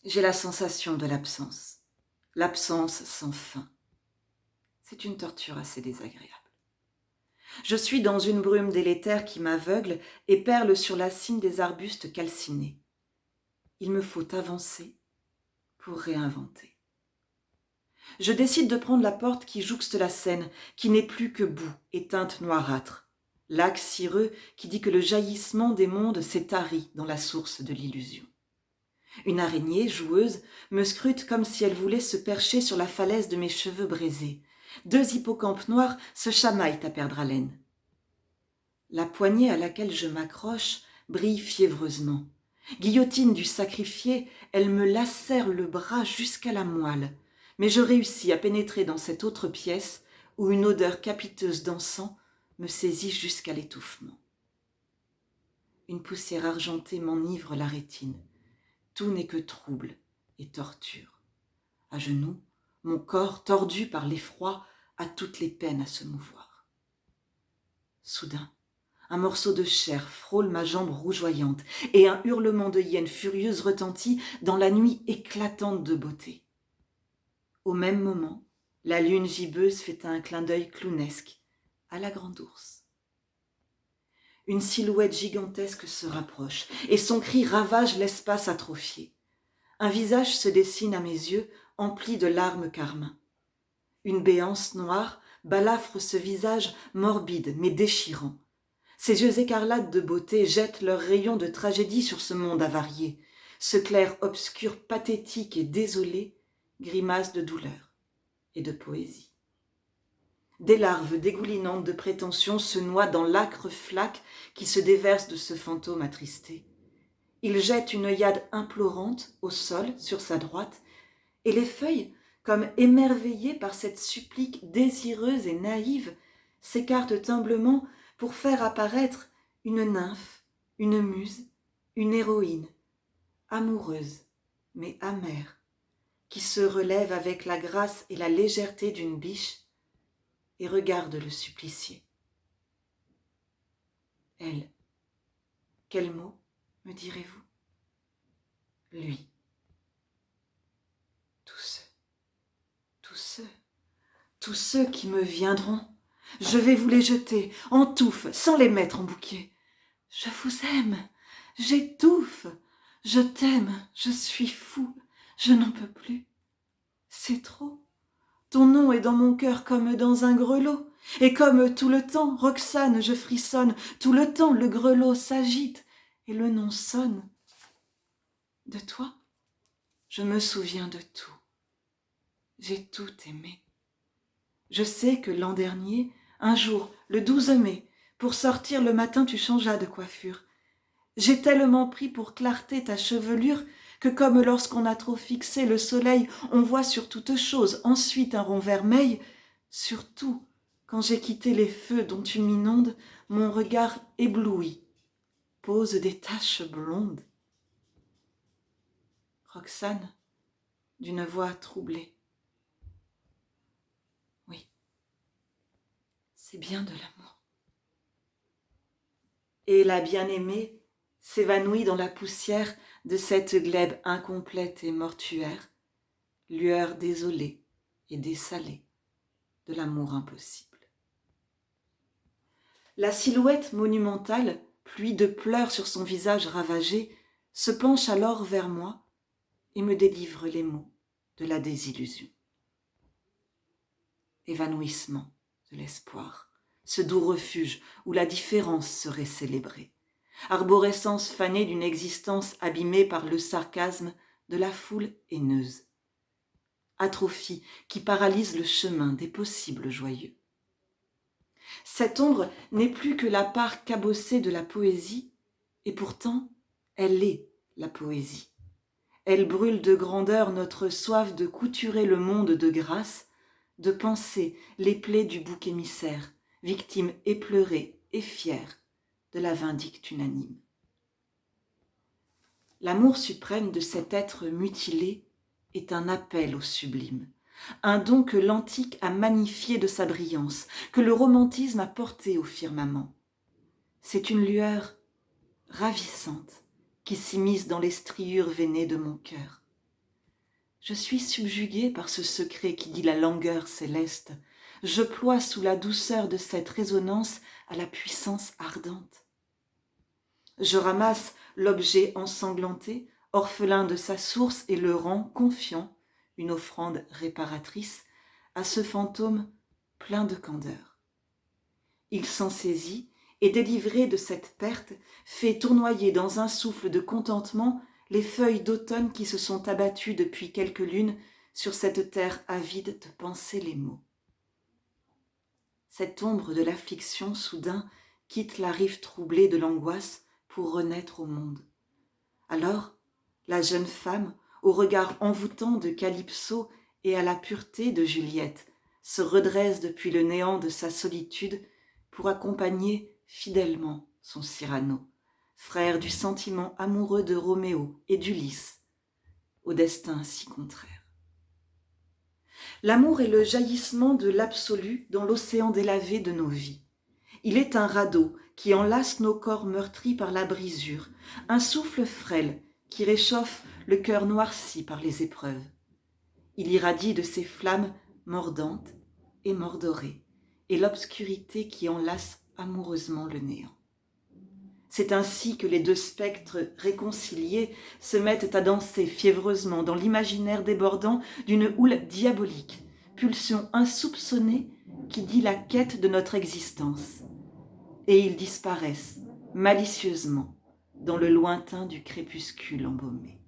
J'ai la sensation de l'absence sans fin. C'est une torture assez désagréable. Je suis dans une brume délétère qui m'aveugle et perle sur la cime des arbustes calcinés. Il me faut avancer pour réinventer. Je décide de prendre la porte qui jouxte la Seine, qui n'est plus que boue et teinte noirâtre. Lac cireux qui dit que le jaillissement des mondes s'est tari dans la source de l'illusion. Une araignée, joueuse, me scrute comme si elle voulait se percher sur la falaise de mes cheveux brisés. 2 hippocampes noirs se chamaillent à perdre haleine. La poignée à laquelle je m'accroche brille fiévreusement. Guillotine du sacrifié, elle me lacère le bras jusqu'à la moelle, mais je réussis à pénétrer dans cette autre pièce où une odeur capiteuse d'encens me saisit jusqu'à l'étouffement. Une poussière argentée m'enivre la rétine. Tout n'est que trouble et torture. À genoux, mon corps, tordu par l'effroi, a toutes les peines à se mouvoir. Soudain, un morceau de chair frôle ma jambe rougeoyante et un hurlement de hyène furieuse retentit dans la nuit éclatante de beauté. Au même moment, la lune gibbeuse fait un clin d'œil clownesque à la grande ours. Une silhouette gigantesque se rapproche et son cri ravage l'espace atrophié. Un visage se dessine à mes yeux, empli de larmes carmin. Une béance noire balafre ce visage morbide mais déchirant. Ses yeux écarlates de beauté jettent leurs rayons de tragédie sur ce monde avarié. Ce clair obscur pathétique et désolé grimace de douleur et de poésie. Des larves dégoulinantes de prétention se noient dans l'âcre flaque qui se déverse de ce fantôme attristé. Il jette une œillade implorante au sol sur sa droite, et les feuilles, comme émerveillées par cette supplique désireuse et naïve, s'écartent humblement pour faire apparaître une nymphe, une muse, une héroïne, amoureuse mais amère, qui se relève avec la grâce et la légèreté d'une biche et regarde le supplicié. Elle, quel mot me direz-vous? Lui. Tous ceux qui me viendront, je vais vous les jeter en touffes sans les mettre en bouquet. Je vous aime, j'étouffe, je t'aime, je suis fou, je n'en peux plus. C'est trop. Ton nom est dans mon cœur comme dans un grelot, et comme tout le temps, Roxane, je frissonne, tout le temps le grelot s'agite et le nom sonne. De toi, je me souviens de tout. J'ai tout aimé. Je sais que l'an dernier, un jour, le 12 mai, pour sortir le matin, tu changeas de coiffure. J'ai tellement pris pour clarté ta chevelure que comme lorsqu'on a trop fixé le soleil, on voit sur toute chose ensuite un rond vermeil, surtout quand j'ai quitté les feux dont tu m'inondes, mon regard ébloui pose des taches blondes. Roxane, d'une voix troublée. Oui, c'est bien de l'amour. Et la bien-aimée s'évanouit dans la poussière de cette glèbe incomplète et mortuaire, lueur désolée et dessalée de l'amour impossible. La silhouette monumentale, pluie de pleurs sur son visage ravagé, se penche alors vers moi et me délivre les mots de la désillusion. Évanouissement de l'espoir, ce doux refuge où la différence serait célébrée. Arborescence fanée d'une existence abîmée par le sarcasme de la foule haineuse. Atrophie qui paralyse le chemin des possibles joyeux. Cette ombre n'est plus que la part cabossée de la poésie, et pourtant, elle est la poésie. Elle brûle de grandeur notre soif de couturer le monde de grâce, de penser les plaies du bouc émissaire, victime épleurée et fière de la vindicte unanime. L'amour suprême de cet être mutilé est un appel au sublime, un don que l'antique a magnifié de sa brillance, que le romantisme a porté au firmament. C'est une lueur ravissante qui s'immisce dans les striures veinées de mon cœur. Je suis subjuguée par ce secret qui dit la langueur céleste. Je ploie sous la douceur de cette résonance à la puissance ardente. Je ramasse l'objet ensanglanté, orphelin de sa source, et le rends confiant, une offrande réparatrice, à ce fantôme plein de candeur. Il s'en saisit et, délivré de cette perte, fait tournoyer dans un souffle de contentement les feuilles d'automne qui se sont abattues depuis quelques lunes sur cette terre avide de penser les mots. Cette ombre de l'affliction soudain quitte la rive troublée de l'angoisse pour renaître au monde. Alors, la jeune femme, au regard envoûtant de Calypso et à la pureté de Juliette, se redresse depuis le néant de sa solitude pour accompagner fidèlement son Cyrano, frère du sentiment amoureux de Roméo et d'Ulysse, au destin si contraire. L'amour est le jaillissement de l'absolu dans l'océan délavé de nos vies. Il est un radeau qui enlace nos corps meurtris par la brisure, un souffle frêle qui réchauffe le cœur noirci par les épreuves. Il irradie de ses flammes mordantes et mordorées, et l'obscurité qui enlace amoureusement le néant. C'est ainsi que les deux spectres réconciliés se mettent à danser fiévreusement dans l'imaginaire débordant d'une houle diabolique, pulsion insoupçonnée qui dit la quête de notre existence. Et ils disparaissent malicieusement dans le lointain du crépuscule embaumé.